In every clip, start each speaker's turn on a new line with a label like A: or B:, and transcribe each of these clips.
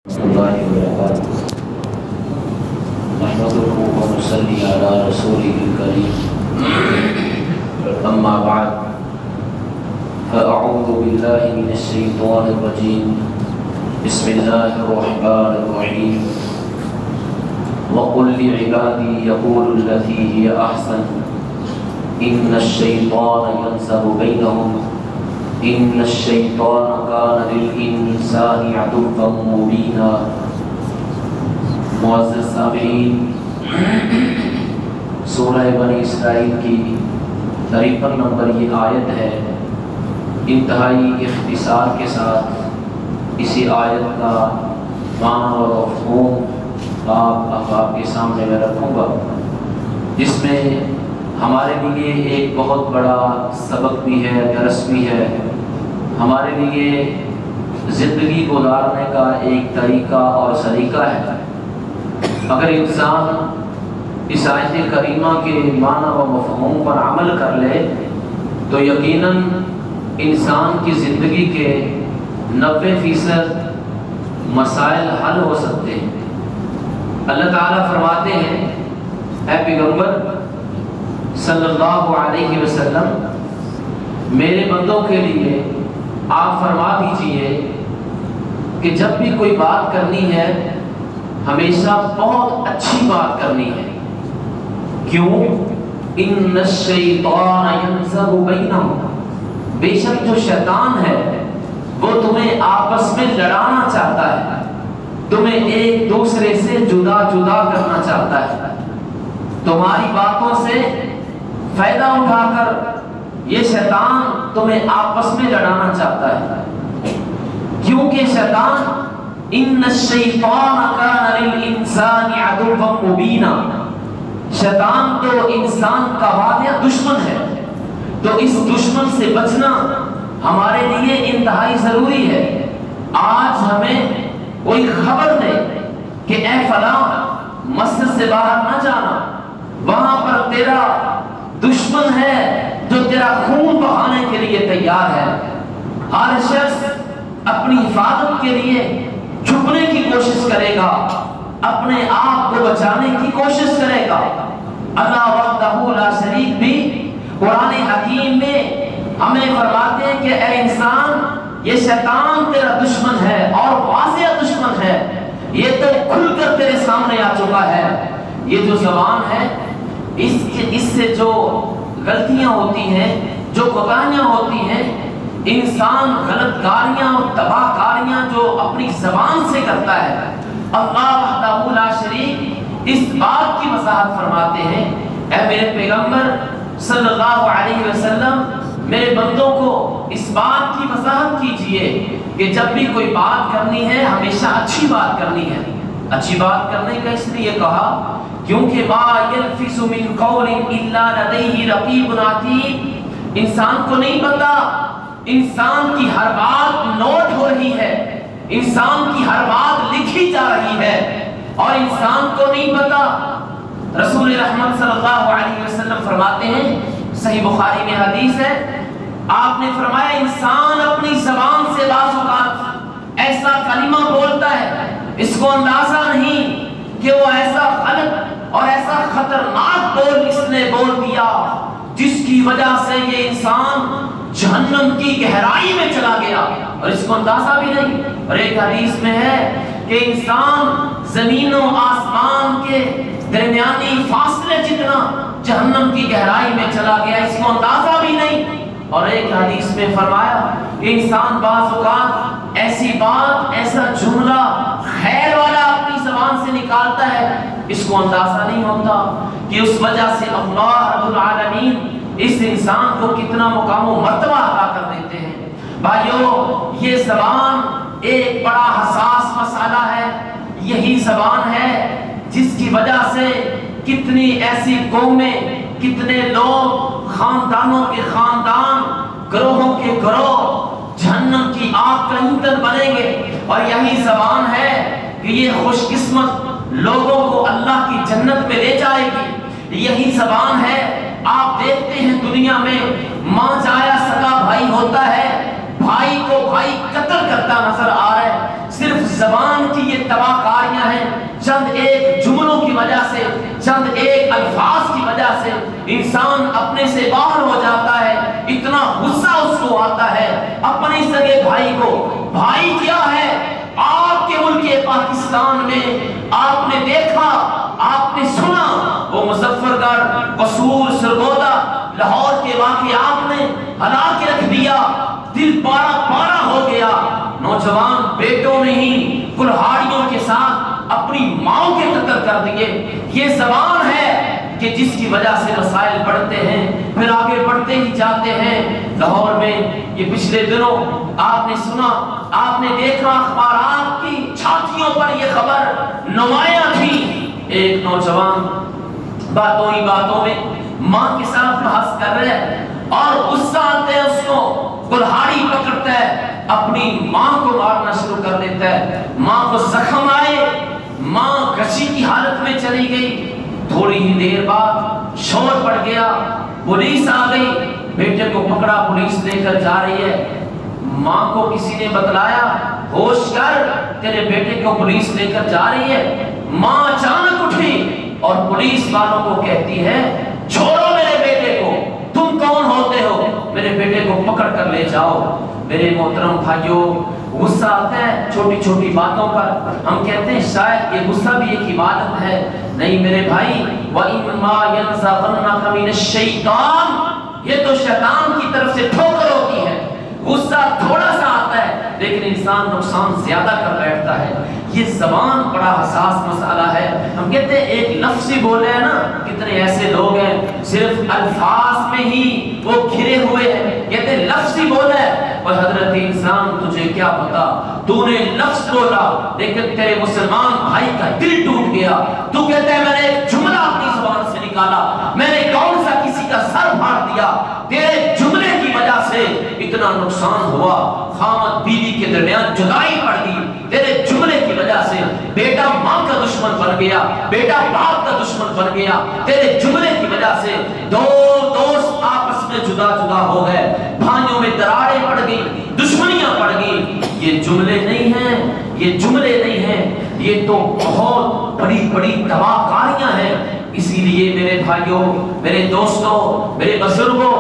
A: اللہ وبرکاتہ نحمدہ و نصلی علی رسولہ الکریم اما بعد فاعوذ باللہ من الشیطان الرجیم بسم اللہ الرحمن الرحیم وقل لعبادی یقولوا التی ہی احسن ان الشیطان ینزغ بینہم ان الشیطان کان للانسان عدوا مبینا۔ معزز سامعین، سورہ بنی اسرائیل کی 53 نمبر یہ آیت ہے۔ انتہائی اختصار کے ساتھ اسی آیت کا معنی اور مفہوم آپ کے سامنے میں رکھوں گا، جس میں ہمارے لیے ایک بہت بڑا سبق بھی ہے، درس بھی ہے، ہمارے لیے زندگی گزارنے کا ایک طریقہ اور سلیقہ ہے۔ اگر انسان اس آیت کریمہ کے معنی و مفہوم پر عمل کر لے تو یقیناً انسان کی زندگی کے 90% مسائل حل ہو سکتے ہیں۔ اللہ تعالیٰ فرماتے ہیں، اے پیغمبر صلی اللہ علیہ وسلم، میرے بندوں کے لیے آپ فرما دیجئے کہ جب بھی کوئی بات کرنی ہے ہمیشہ بہت اچھی بات کرنی ہے۔ کیوں؟ ان الشیطان ینزغ بینہم، بے شک جو شیطان ہے وہ تمہیں آپس میں لڑانا چاہتا ہے، تمہیں ایک دوسرے سے جدا جدا کرنا چاہتا ہے۔ تمہاری باتوں سے فائدہ اٹھا کر یہ شیطان تمہیں آپس میں لڑانا چاہتا ہے، کیونکہ شیطان ان الشیطان کان للانسان عدوا مبینا، شیطان تو انسان کا واقعہ دشمن ہے، تو اس دشمن سے بچنا ہمارے لیے انتہائی ضروری ہے۔ آج ہمیں کوئی خبر دے کہ اے فلاں مسجد سے باہر نہ جانا، وہاں پر تیرا دشمن ہے جو تیرا خون بہانے کے لیے تیار ہے۔ ہر شخص اپنی حفاظت کے لیے چھپنے کی کوشش کرے گا، اپنے آپ کو بچانے کی کوشش کرے گا۔ اللہ وحدہ لا شریک بھی قرآن حکیم میں ہمیں فرماتے ہیں کہ اے انسان، یہ شیطان تیرا دشمن ہے اور واضح دشمن ہے، یہ تو کھل کر تیرے سامنے آ چکا ہے۔ یہ جو زبان ہے، اس سے جو غلطیاں ہوتی ہیں، جو کوتاہیاں ہوتی ہیں، انسان غلط کاریاں اور تباہ کاریاں جو اپنی زبان سے کرتا ہے، اللہ وحدہ لا شریک اس بات کی وضاحت فرماتے ہیں، اے میرے پیغمبر صلی اللہ علیہ وسلم، میرے بندوں کو اس بات کی وضاحت کیجئے کہ جب بھی کوئی بات کرنی ہے ہمیشہ اچھی بات کرنی ہے۔ اچھی بات کرنے کا اس لیے کہا کیونکہ ما یلفظ من قول الا لدیہ رقیب عتید، انسان کو نہیں پتا انسان کی ہر بات نوٹ ہو رہی ہے، انسان کی ہر بات لکھی جا رہی ہے، اور انسان کو نہیں پتا۔ رسول رحمت صلی اللہ علیہ وسلم فرماتے ہیں، صحیح بخاری میں حدیث ہے، آپ نے فرمایا انسان اپنی زبان سے بعض اوقات ایسا کلمہ بولتا ہے اس کو اندازہ نہیں کہ وہ ایسا غلط اور ایسا خطرناک بول اس نے بول دیا جس کی وجہ سے یہ انسان جہنم کی گہرائی میں چلا گیا اور اس کو اندازہ بھی نہیں۔ اور ایک حدیث میں ہے کہ انسان زمین و آسمان کے درمیانی فاصلے جتنا جہنم کی گہرائی میں چلا گیا، اس کو اندازہ بھی نہیں۔ اور ایک حدیث میں فرمایا کہ انسان بعض اوقات ایسی بات، ایسا جملہ خیر والا اپنی زبان سے نکالتا ہے، اس کو اندازہ نہیں ہوتا کہ اس وجہ سے اللہ رب العالمین اس انسان کو کتنا مقام و مرتبہ عطا کر دیتے ہیں۔ بھائیو، یہ زبان ایک بڑا حساس مسئلہ ہے۔ یہی زبان ہے جس کی وجہ سے کتنی ایسی قومیں، کتنے لوگ، خاندانوں کے خاندان، گروہوں کے گروہ جہنم کی آگ کا ایندھن بنیں گے، اور یہی زبان ہے کہ یہ خوش قسمت لوگوں کو اللہ کی جنت میں لے جائے گی۔ یہی زبان ہے، آپ دیکھتے ہیں دنیا میں ماں جایا سگا بھائی ہوتا ہے، بھائی کو بھائی قتل کرتا نظر آ رہا ہے، صرف زبان کی یہ تباہکاریاں ہیں، چند ایک جملوں کی وجہ سے، چند ایک الفاظ کی وجہ سے انسان اپنے سے باہر ہو جاتا ہے، اتنا غصہ اس کو آتا ہے اپنے سگے بھائی کو۔ بھائی کیا ہے؟ آپ کے ملک پاکستان میں آپ نے دیکھا، آپ نے سنا، وہ مظفر گڑھ، قصور، سرگودا، لاہور کے واقعات نے ہلا کے رکھ دیا، دل پارا پارا ہو گیا۔ نوجوان بیٹوں نے ہی کلہاڑیوں کے ساتھ اپنی ماں کے قتل کر دیے۔ یہ زبان ہے کہ جس کی وجہ سے مسائل بڑھتے ہیں، پھر آگے بڑھتے ہی جاتے ہیں۔ لاہور میں یہ پچھلے دنوں آپ نے سنا، آپ نے دیکھا، اخبارات کی چھاتیوں پر یہ خبر نمایاں تھی، ایک نوجوان باتوں ہی باتوں میں ماں کے ساتھ بحث کر رہے ہیں اور غصہ آتے ہیں، اس کو کلہاڑی پکڑتا ہے، اپنی ماں کو مارنا شروع کر دیتا ہے۔ ماں کو زخم آئے، ماں غشی کی حالت میں چلی گئی۔ تھوڑی ہی دیر بعد شور پڑ گیا، پولیس آ گئی، بیٹے کو پکڑا، پولیس لے کر جا رہی ہے۔ ماں کو کسی نے بتلایا، ہوش کر، تیرے بیٹے کو پولیس لے کر جا رہی ہے۔ ماں اچانک اٹھی اور پولیس والوں کو کہتی ہے، چھوڑو میرے بیٹے کو، تم کون ہوتے ہو، میرے بیٹے کو پکڑ کر لے جاؤ۔ میرے محترم بھائیوں، غصہ آتا ہے چھوٹی چھوٹی باتوں پر، ہم کہتے ہیں شاید یہ غصہ بھی ایک عبادت ہے۔ نہیں میرے بھائی، وَإِمَّا يَنزَغَنَّكَ مِنَ الشَّيْطَانِ، یہ تو شیطان کی طرف سے ٹھوکر ہوتی ہے۔ غصہ تھوڑا سا آتا ہے لیکن انسان نقصان زیادہ کر بیٹھتا ہے۔ یہ زبان بڑا حساس مسئلہ ہے۔ ہم کہتے ہیں ایک لفظ ہی بولے ہیں نا، کتنے ایسے لوگ ہیں صرف الفاظ میں ہی وہ گھرے ہوئے ہیں، کہتے ہیں لفظ ہی بولے ہیں۔ اور حضرت انسان تجھے کیا پتا، تو نے لفظ بولا لیکن تیرے مسلمان بھائی کا دل ٹوٹ گیا۔ تو کہتے ہیں میں نے ایک جملہ اپنی زبان سے نکالا، میں نے کون سا کسی کا سر پھاڑ دیا، تیرے جملے کی وجہ سے اتنا نقصان ہوا، خامد بیوی کے درمیان جدائی پڑ گئی، تیرے جملے کی وجہ سے بیٹا ماں کا دشمن بن گیا، بیٹا باپ کا دشمن بن گیا، تیرے جملے کی وجہ سے دو دوست آپس میں جدا جدا ہو گئے، بھائیوں میں دراڑیں پڑ گئی، دشمنیاں پڑ گئی۔ یہ جملے نہیں ہیں، یہ جملے نہیں ہیں، یہ تو بہت بڑی بڑی تباہکاریاں ہیں۔ اسی لیے میرے بھائیوں، میرے دوستوں، میرے بزرگوں،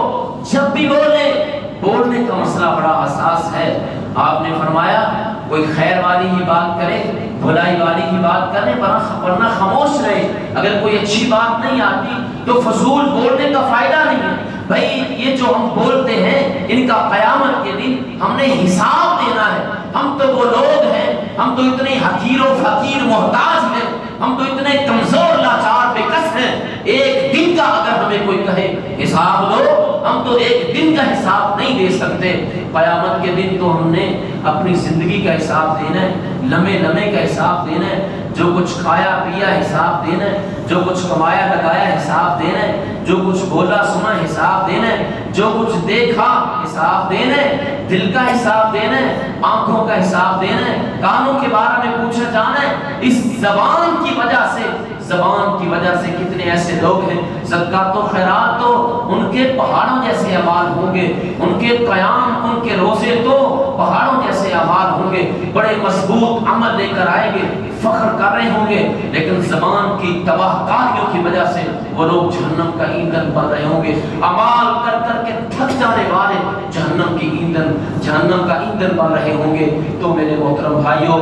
A: جب بھی بولنے کا مسئلہ بڑا حساس ہے۔ آپ نے فرمایا کوئی خیر والی ہی بات کرے، بھلائی والی ہی بات کرے، ورنہ خاموش رہے۔ اگر کوئی اچھی بات نہیں آتی تو فضول بولنے کا فائدہ نہیں ہے۔ بھائی یہ جو ہم بولتے ہیں ان کا قیامت کے دن ہم نے حساب دینا ہے۔ ہم تو وہ لوگ ہیں، ہم تو اتنے حقیر و فقیر محتاج ہیں، ہم تو اتنے کمزور لاچار بے کس ہیں، ایک دن کا اگر ہمیں کوئی کہے حساب دو، ہم تو ایک دن کا حساب نہیں دے سکتے۔ قیامت کے دن تو ہم نے اپنی زندگی کا حساب دینا ہے، لمحے لمحے کا حساب دینا ہے، جو کچھ کھایا پیا حساب دینا ہے، جو کچھ کمایا لگایا حساب دینا ہے، جو کچھ بولا سنا حساب دینا ہے، جو کچھ دیکھا حساب دینا ہے، دل کا حساب دینا ہے، آنکھوں کا حساب دینا ہے، کانوں کے بارے میں پوچھا جانا ہے۔ اس زبان کی وجہ سے کتنے ایسے لوگ ہیں، صدقات و خیرات تو ان کے پہاڑوں جیسے اعمال ہوں گے، ان کے قیام، ان کے روزے تو پہاڑوں جیسے اعمال ہوں گے، بڑے مضبوط عمل لے کر آئیں گے، فخر کر رہے ہوں گے، لیکن زبان کی تباہ کاریوں کی وجہ سے وہ لوگ جہنم کا ایندھن بن رہے ہوں گے۔ اعمال کر کر کے تھک جانے والے جہنم کا ایندھن بن رہے ہوں گے۔ تو میرے محترم بھائیوں،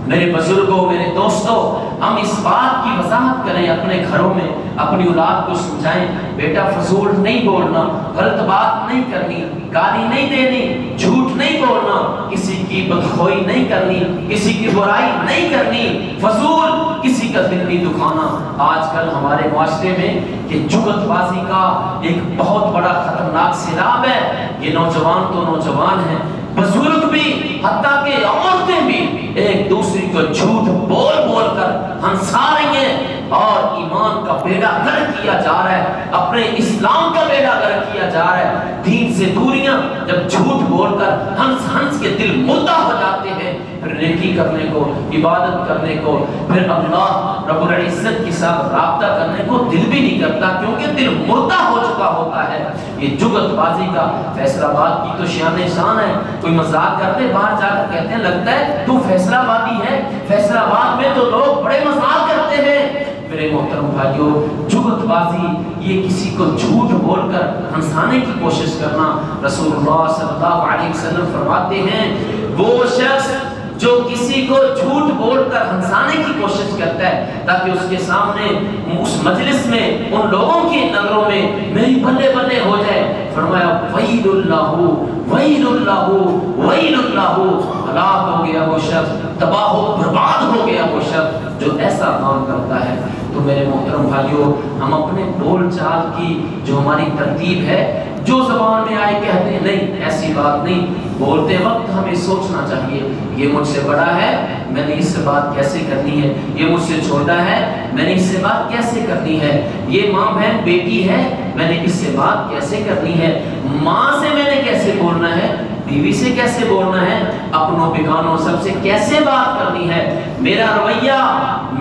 A: میرے بزرگوں، میرے دوستوں، ہم اس بات کی وضاحت کریں اپنے گھروں میں، اپنی اولاد کو سمجھائیں، بیٹا فضول نہیں بولنا، غلط بات نہیں کرنی، گالی نہیں دینی، جھوٹ نہیں بولنا، کسی کی بدخوئی نہیں کرنی، کسی کی برائی نہیں کرنی، فضول کسی کا دل نہیں دکھانا۔ آج کل ہمارے معاشرے میں یہ جگت بازی کا ایک بہت بڑا خطرناک سیلاب ہے۔ یہ نوجوان تو نوجوان ہیں، بزرگ بھی، حتیٰ کہ عورتیں بھی ایک دوسری کو جھوٹ بول بول کر ہنسا رہی ہیں اور ایمان کا بیڑا گرک کیا جا رہا ہے، اپنے اسلام کا بیڑا گرک کیا جا رہا ہے، دین سے دوریاں، جب جھوٹ بول کر ہنس ہنس کے دل مردہ ہو جاتے ہیں، پھر نیکی کرنے کو، عبادت کرنے کو، پھر اللہ رب العزت کے ساتھ رابطہ کرنے کو دل بھی نہیں کرتا، کیونکہ دل مردہ ہو چکا ہوتا ہے۔ یہ جگت بازی کا فیصل آباد کی تو شان شان ہے، کوئی مذاق کرتے باہر جا کر کہتے ہیں لگتا ہے تو فیصل آبادی ہے، فیصل آباد میں تو لوگ بڑے مذاق کرتے ہیں۔ میرے محترم بھائیوں، جگت بازی یہ کسی کو جھوٹ بول کر ہنسانے کی کوشش کرنا، رسول اللہ صلی اللہ علیہ وسلم فرماتے ہیں وہ شخص جو کسی کو جھوٹ بول کر ہنسانے کی کوشش کرتا ہے تاکہ اس کے سامنے اس مجلس میں ان لوگوں کی نظروں میں میری بلے بلے ہو جائے، فرمایا ویل اللہ ویل اللہ ویل اللہ، ہلاک ہو گیا وہ شخص، تباہ و برباد ہو گیا وہ شخص جو ایسا کام کرتا ہے۔ تو میرے محترم بھائیوں، ہم اپنے بول چال کی جو ہماری ترتیب ہے، جو زبان میں آئے کہتے ہیں، نہیں ایسی بات نہیں، بولتے وقت ہمیں سوچنا چاہیے یہ مجھ سے بڑا ہے، میں نے اس سے بات کیسے کرنی ہے، یہ مجھ سے چھوٹا ہے، میں نے اس سے بات کیسے کرنی ہے، یہ ماں بہن بیٹی ہے، میں نے اس سے بات کیسے کرنی ہے، ماں سے میں نے کیسے بولنا ہے، بیوی سے کیسے بولنا ہے، اپنوں بیگانوں سب سے کیسے بات کرنی ہے، میرا رویہ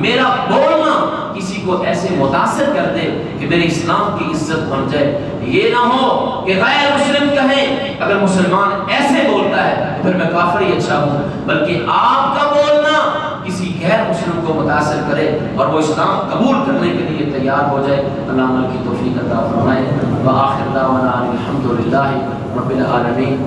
A: میرا بولنا کسی کو ایسے متاثر کر دے کہ میرے اسلام کی عزت بن جائے۔ یہ نہ ہو کہ غیر مسلم کہیں اگر مسلمان ایسے بولتا ہے تو پھر میں کافر ہی اچھا ہوں، بلکہ آپ کا بولنا کسی غیر مسلم کو متاثر کرے اور وہ اسلام قبول کرنے کے لیے تیار ہو جائے۔ اللہ عمل کی توفیق عطا فرمائے۔ وآخر دعوانا الحمدللہ رب العالمین۔